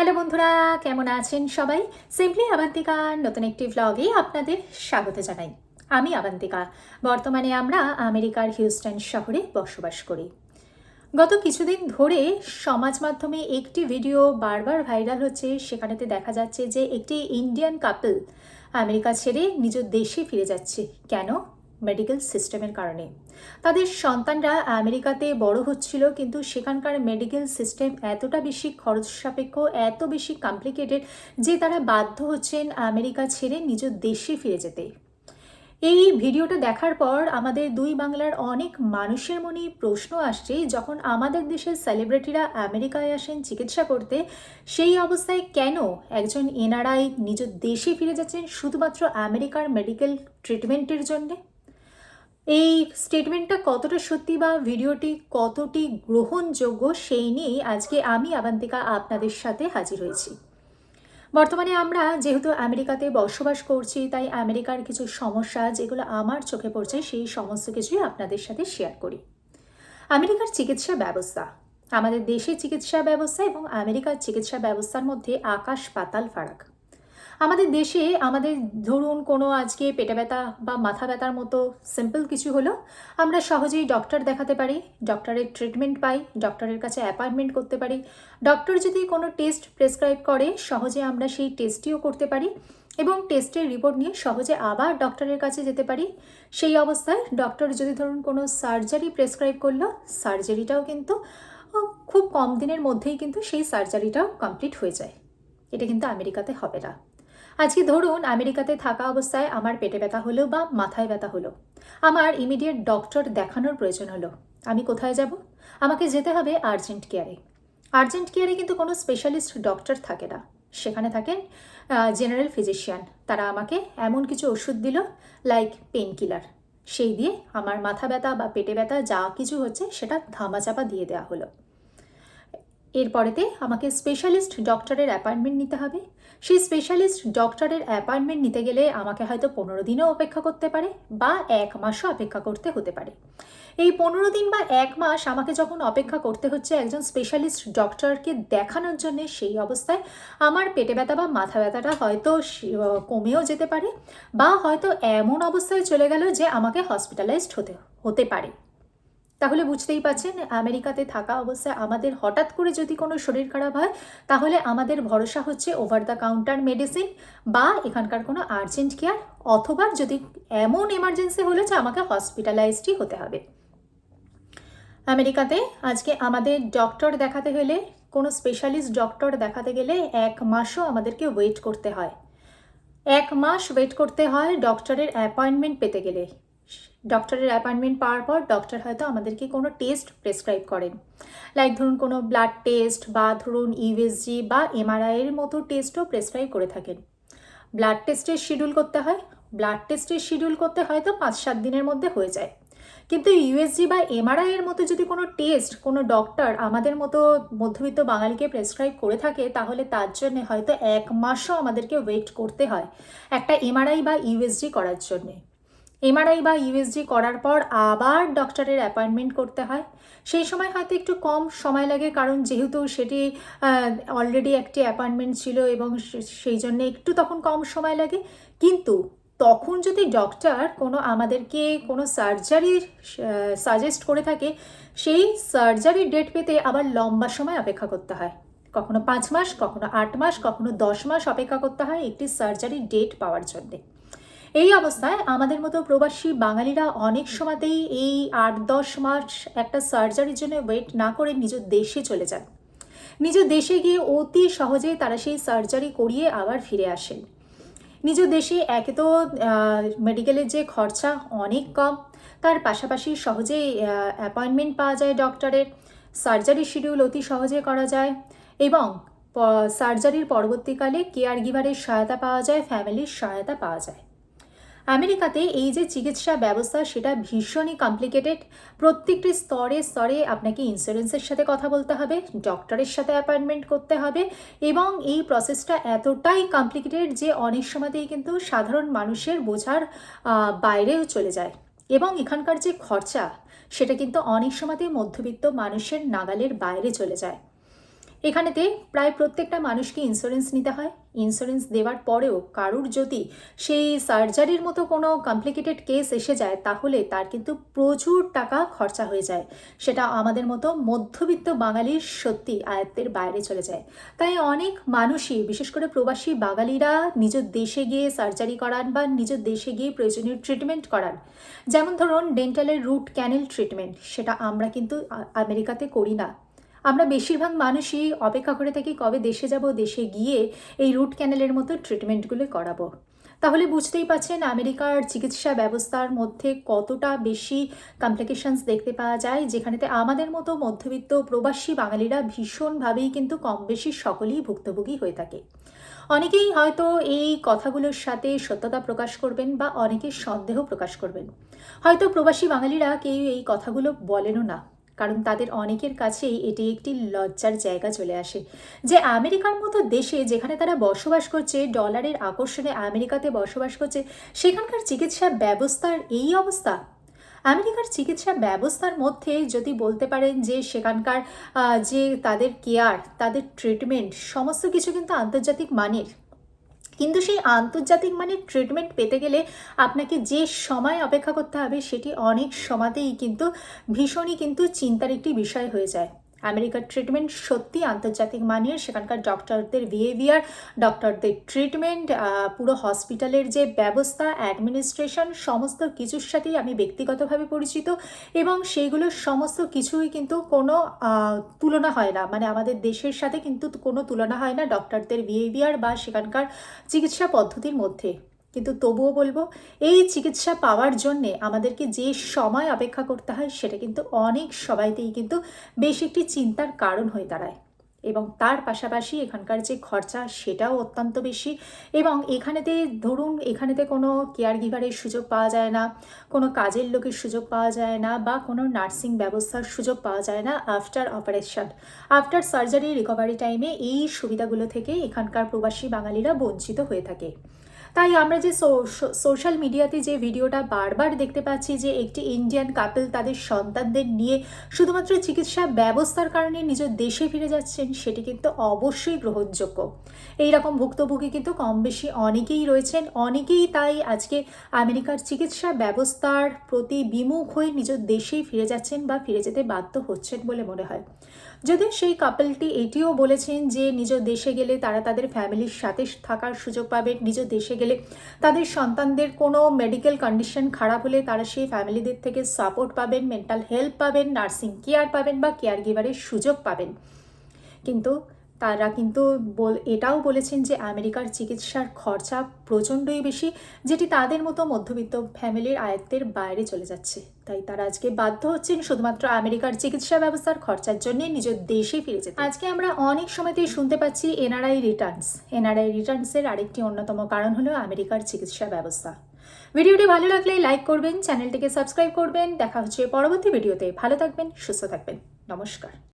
Hello বন্ধুরা, কেমন আছেন সবাই? সিম্পলি আবান্তিকার নতুন একটি ভ্লগে আপনাদের স্বাগত জানাই। আমি আবান্তিকা। বর্তমানে আমরা আমেরিকার হিউস্টন শহরে বসবাস করি। গত কিছুদিন ধরে সমাজ মাধ্যমে একটি ভিডিও বারবার ভাইরাল হচ্ছে। সেখানেতে দেখা যাচ্ছে যে একটি ইন্ডিয়ান কাপল আমেরিকা ছেড়ে নিজ দেশে ফিরে যাচ্ছে। কেন? মেডিকেল সিস্টেমের কারণে। তাদের সন্তানরা আমেরিকাতে বড় হচ্ছিল, কিন্তু সেখানকার মেডিকেল সিস্টেম এতটা বেশি খরচ সাপেক্ষ, এত বেশি কমপ্লিকেটেড যে তারা বাধ্য হচ্ছেন আমেরিকা ছেড়ে নিজ দেশে ফিরে যেতে। এই ভিডিওটা দেখার পর আমাদের দুই বাংলার অনেক মানুষের মনে প্রশ্ন আসছে, যখন আমাদের দেশের সেলিব্রিটিরা আমেরিকায় আসেন চিকিৎসা করতে, সেই অবস্থায় কেন একজন এনআরআই নিজ দেশে ফিরে যাচ্ছেন শুধুমাত্র আমেরিকার মেডিকেল ট্রিটমেন্টের জন্যে? এই স্টেটমেন্টটা কতটা সত্যি বা ভিডিওটি কতটি গ্রহণযোগ্য সেই নিয়েই আজকে আমি আবান্তিকা আপনাদের সাথে হাজির হয়েছি। বর্তমানে আমরা যেহেতু আমেরিকাতে বসবাস করছি, তাই আমেরিকার কিছু সমস্যা যেগুলো আমার চোখে পড়ছে সেই সমস্ত কিছুই আপনাদের সাথে শেয়ার করি। আমেরিকার চিকিৎসা ব্যবস্থা, আমাদের দেশের চিকিৎসা ব্যবস্থা এবং আমেরিকার চিকিৎসা ব্যবস্থার মধ্যে আকাশ পাতাল ফারাক। আমাদের দেশে আমাদের ধরুন কোনো আজকে পেটে ব্যথা বা মাথা ব্যথার মতো সিম্পল কিছু হলো, আমরা সহজেই ডক্টর দেখাতে পারি, ডক্টরের ট্রিটমেন্ট পাই, ডক্টরের কাছে অ্যাপয়েন্টমেন্ট করতে পারি। ডক্টর যদি কোনো টেস্ট প্রেসক্রাইব করে, সহজে আমরা সেই টেস্টটিও করতে পারি এবং টেস্টের রিপোর্ট নিয়ে সহজে আবার ডক্টরের কাছে যেতে পারি। সেই অবস্থায় ডক্টর যদি ধরুন কোনো সার্জারি প্রেসক্রাইব করলো, সার্জারিটাও কিন্তু খুব কম দিনের মধ্যেই কিন্তু সেই সার্জারিটাও কমপ্লিট হয়ে যায়। এটা কিন্তু আমেরিকাতে হবে না। আজকে ধরুন আমেরিকাতে থাকা অবস্থায় আমার পেটে ব্যথা হলো বা মাথায় ব্যথা হলো, আমার ইমিডিয়েট ডক্টর দেখানোর প্রয়োজন হলো, আমি কোথায় যাব? আমাকে যেতে হবে আর্জেন্ট কেয়ারে। আর্জেন্ট কেয়ারে কিন্তু কোনো স্পেশালিস্ট ডক্টর থাকে না, সেখানে থাকেন জেনারেল ফিজিশিয়ান। তারা আমাকে এমন কিছু ওষুধ দিল, লাইক পেন কিলার, সেই দিয়ে আমার মাথা ব্যথা বা পেটে ব্যথা যা কিছু হচ্ছে সেটা ধামাচাপা দিয়ে দেওয়া হলো। এরপরেতে আমাকে স্পেশালিস্ট ডক্টরের অ্যাপয়েন্টমেন্ট নিতে হবে। সেই স্পেশালিস্ট ডক্টরের অ্যাপয়েন্টমেন্ট নিতে গেলে আমাকে হয়তো 15 দিনও অপেক্ষা করতে পারে বা 1 মাসও অপেক্ষা করতে হতে পারে। এই 15 দিন বা 1 মাস আমাকে যখন অপেক্ষা করতে হচ্ছে একজন স্পেশালিস্ট ডক্টরকে দেখানোর জন্যে, সেই অবস্থায় আমার পেটে ব্যথা বা মাথা ব্যথাটা হয়তো কমেও যেতে পারে বা হয়তো এমন অবস্থায় চলে গেল যে আমাকে হসপিটালাইজড হতে পারে। তাহলে বুঝতেই পারছেন, আমেরিকাতে থাকা অবস্থায় আমাদের হঠাৎ করে যদি কোনো শরীর খারাপ হয়, তাহলে আমাদের ভরসা হচ্ছে ওভার দ্য কাউন্টার মেডিসিন বা এখানকার কোনো আর্জেন্ট কেয়ার, অথবা যদি এমন এমার্জেন্সি হলো যে আমাকে হসপিটালাইজডই হতে হবে। আমেরিকাতে আজকে আমাদের ডক্টর দেখাতে হলে, কোনো স্পেশালিস্ট ডক্টর দেখাতে গেলে 1 মাসও আমাদেরকে ওয়েট করতে হয়। 1 মাস ওয়েট করতে হয় ডক্টরের অ্যাপয়েন্টমেন্ট পেতে গেলে। ডক্টরের অ্যাপয়েন্টমেন্ট পাওয়ার পর ডক্টর হয়তো আমাদেরকে কোনো টেস্ট প্রেসক্রাইব করেন, লাইক ধরুন কোনো ব্লাড টেস্ট বা ধরুন ইউএসজি বা এমআরআইয়ের মতো টেস্টও প্রেসক্রাইব করে থাকেন। ব্লাড টেস্টের শিডিউল করতে হয়, ব্লাড টেস্টের শিডিউল করতে হয়তো 5-7 দিনের মধ্যে হয়ে যায়। কিন্তু ইউএসজি বা এমআরআইয়ের মতো যদি কোনো টেস্ট কোনো ডক্টর আমাদের মতো মধ্যবিত্ত বাঙালিকে প্রেসক্রাইব করে থাকে, তাহলে তার জন্য হয়তো 1 মাসও আমাদেরকে ওয়েট করতে হয় একটা এমআরআই বা ইউএসজি করার জন্যে। এমআরআই বা ইউএসজি করার পর আবার ডক্টরের অ্যাপয়েন্টমেন্ট করতে হয়। সেই সময় হয়তো একটু কম সময় লাগে, কারণ যেহেতু সেটি অলরেডি একটি অ্যাপয়েন্টমেন্ট ছিল এবং সেই জন্যে একটু তখন কম সময় লাগে। কিন্তু তখন যদি ডক্টর আমাদেরকে কোনো সার্জারি সাজেস্ট করে থাকে, সেই সার্জারির ডেট পেতে আবার লম্বা সময় অপেক্ষা করতে হয়। কখনো 5 মাস, কখনো 8 মাস, কখনো 10 মাস অপেক্ষা করতে হয় একটি সার্জারির ডেট পাওয়ার জন্যে। এই অবস্থায় আমাদের মতো প্রবাসী বাঙালিরা অনেক সময়তেই এই 8-10 মাস একটা সার্জারির জন্য ওয়েট না করে নিজ দেশে চলে যান। নিজ দেশে গিয়ে অতি সহজে তারা সেই সার্জারি করিয়ে আবার ফিরে আসেন। নিজ দেশে একে তো মেডিকেলের যে খরচা অনেক কম, তার পাশাপাশি সহজেই অ্যাপয়েন্টমেন্ট পাওয়া যায় ডক্টরের, সার্জারি শিডিউল অতি সহজে করা যায় এবং সার্জারির পরবর্তীকালে কেয়ার গিভারের সহায়তা পাওয়া যায়, ফ্যামিলির সহায়তা পাওয়া যায়। আমেরিকাতে এই যে চিকিৎসা ব্যবস্থা সেটা ভীষণই কমপ্লিকেটেড। প্রত্যেকটি স্তরে স্তরে আপনাকে ইন্স্যুরেন্সের সাথে কথা বলতে হবে, ডক্টরের সাথে অ্যাপয়েন্টমেন্ট করতে হবে এবং এই প্রসেসটা এতটাই কমপ্লিকেটেড যে অনেক সময়তেই কিন্তু সাধারণ মানুষের বোঝার বাইরেও চলে যায় এবং এখানকার যে খরচা সেটা কিন্তু অনেক সময়তেই মধ্যবিত্ত মানুষের নাগালের বাইরে চলে যায়। এখানেতে প্রায় প্রত্যেকটা মানুষকে ইন্স্যুরেন্স নিতে হয়। ইন্স্যুরেন্স দেওয়ার পরেও কারুর যদি সেই সার্জারির মতো কোনো কমপ্লিকেটেড কেস এসে যায় তাহলে তার কিন্তু প্রচুর টাকা খরচা হয়ে যায়। সেটা আমাদের মতো মধ্যবিত্ত বাঙালির সত্যি আয়ত্তের বাইরে চলে যায়। তাই অনেক মানুষই, বিশেষ করে প্রবাসী বাঙালিরা, নিজের দেশে গিয়ে সার্জারি করান বা নিজের দেশে গিয়ে প্রয়োজনীয় ট্রিটমেন্ট করান। যেমন ধরুন ডেন্টালের রুট ক্যানেল ট্রিটমেন্ট, সেটা আমরা কিন্তু আমেরিকাতে করি না। আমরা বেশিরভাগ মানুষই অপেক্ষা করে থাকি কবে দেশে যাব, দেশে গিয়ে এই রুট ক্যানেলের মতো ট্রিটমেন্টগুলো করাবো। তাহলে বুঝতেই পাচ্ছেন আমেরিকার চিকিৎসা ব্যবস্থার মধ্যে কতটা বেশি কমপ্লিকেশনস দেখতে পাওয়া যায়, যেখানেতে আমাদের মতো মধ্যবিত্ত প্রবাসী বাঙালিরা ভীষণভাবেই কিন্তু কম বেশি সকলেই ভুক্তভোগী হয়ে থাকে। অনেকেই হয়তো এই কথাগুলোর সাথে সত্যতা প্রকাশ করবেন বা অনেকে সন্দেহ প্রকাশ করবেন। হয়তো প্রবাসী বাঙালিরা কেউ এই কথাগুলো বলেনও না, কারণ তাদের অনেকের কাছেই এটি একটি লজ্জার জায়গা চলে আসে যে আমেরিকার মতো দেশে, যেখানে তারা বসবাস করছে, ডলারের আকর্ষণে আমেরিকাতে বসবাস করছে, সেখানকার চিকিৎসা ব্যবস্থার এই অবস্থা। আমেরিকার চিকিৎসা ব্যবস্থার মধ্যে যদি বলতে পারেন যে সেখানকার যে তাদের কেয়ার, তাদের ট্রিটমেন্ট, সমস্ত কিছু কিন্তু আন্তর্জাতিক মানের। কিন্তু সেই আন্তর্জাতিক মানের ট্রিটমেন্ট পেতে গেলে আপনাকে যে সময় অপেক্ষা করতে হবে সেটি অনেক সময়তেই কিন্তু ভীষণই কিন্তু চিন্তার একটি বিষয় হয়ে যায়। আমেরিকার ট্রিটমেন্ট সত্যি আন্তর্জাতিক মানের। সেখানকার ডক্টরদের বিহেভিয়ার, ডক্টরদের ট্রিটমেন্ট, পুরো হসপিটালের যে ব্যবস্থা, অ্যাডমিনিস্ট্রেশন, সমস্ত কিছুর সাথেই আমি ব্যক্তিগতভাবে পরিচিত এবং সেইগুলোর সমস্ত কিছুই কিন্তু কোনো তুলনা হয় না। মানে আমাদের দেশের সাথে কিন্তু কোনো তুলনা হয় না ডক্টরদের বিহেভিয়ার বা সেখানকার চিকিৎসা পদ্ধতির মধ্যে। কিন্তু তবুও বলবো, এই চিকিৎসা পাওয়ার জন্যে আমাদেরকে যে সময় অপেক্ষা করতে হয় সেটা কিন্তু অনেক সবাইতেই কিন্তু বেশ একটি চিন্তার কারণ হয়ে দাঁড়ায়। এবং তার পাশাপাশি এখানকার যে খরচা সেটাও অত্যন্ত বেশি। এবং এখানেতে ধরুন এখানেতে কোনো কেয়ার গিভারের সুযোগ পাওয়া যায় না, কোনো কাজের লোকের সুযোগ পাওয়া যায় না বা কোনো নার্সিং ব্যবস্থার সুযোগ পাওয়া যায় না after operation, after surgery recovery টাইমে। এই সুবিধাগুলো থেকে এখানকার প্রবাসী বাঙালিরা বঞ্চিত হয়ে থাকে। তাই আমরা যে সোশ্যাল মিডিয়াতে যে ভিডিওটা বারবার দেখতে পাচ্ছি যে একটি ইন্ডিয়ান কাপল তাদের সন্তানদের নিয়ে শুধুমাত্র চিকিৎসা ব্যবস্থার কারণে নিজের দেশে ফিরে যাচ্ছেন, সেটি কিন্তু অবশ্যই গ্রহণযোগ্য। এই রকম ভুক্তভোগী কিন্তু কম বেশি অনেকেই রয়েছেন। অনেকেই তাই আজকে আমেরিকার চিকিৎসা ব্যবস্থার প্রতি বিমুখ হয়ে নিজের দেশেই ফিরে যাচ্ছেন বা ফিরে যেতে বাধ্য হচ্ছেন বলে মনে হয়। যদিও সেই কাপলটি এটিও বলেছেন যে নিজ দেশে গেলে তারা তাদের ফ্যামিলির সাথে থাকার সুযোগ পাবেন, নিজ দেশে গেলে তাদের সন্তানদের কোনো মেডিকেল কন্ডিশন খারাপ হলে তারা সেই ফ্যামিলিদের থেকে সাপোর্ট পাবেন, মেন্টাল হেল্প পাবেন, নার্সিং কেয়ার পাবেন বা কেয়ার গিভারের সুযোগ পাবেন। কিন্তু তারা কিন্তু এটাও বলেছেন যে আমেরিকার চিকিৎসার খরচা প্রচণ্ডই বেশি, যেটি তাদের মতো মধ্যবিত্ত ফ্যামিলির আয়ত্তের বাইরে চলে যাচ্ছে। তাই তারা আজকে বাধ্য হচ্ছেন শুধুমাত্র আমেরিকার চিকিৎসা ব্যবস্থার খরচার জন্য নিজের দেশে ফিরে যেতে। আজকে আমরা অনেক সময়তেই শুনতে পাচ্ছি এনআরআই রিটার্নস। এনআরআই রিটার্নসের আরেকটি অন্যতম কারণ হলো আমেরিকার চিকিৎসা ব্যবস্থা। ভিডিওটি ভালো লাগলে লাইক করবেন, চ্যানেলটিকে সাবস্ক্রাইব করবেন। দেখা হচ্ছে পরবর্তী ভিডিওতে। ভালো থাকবেন, সুস্থ থাকবেন। নমস্কার।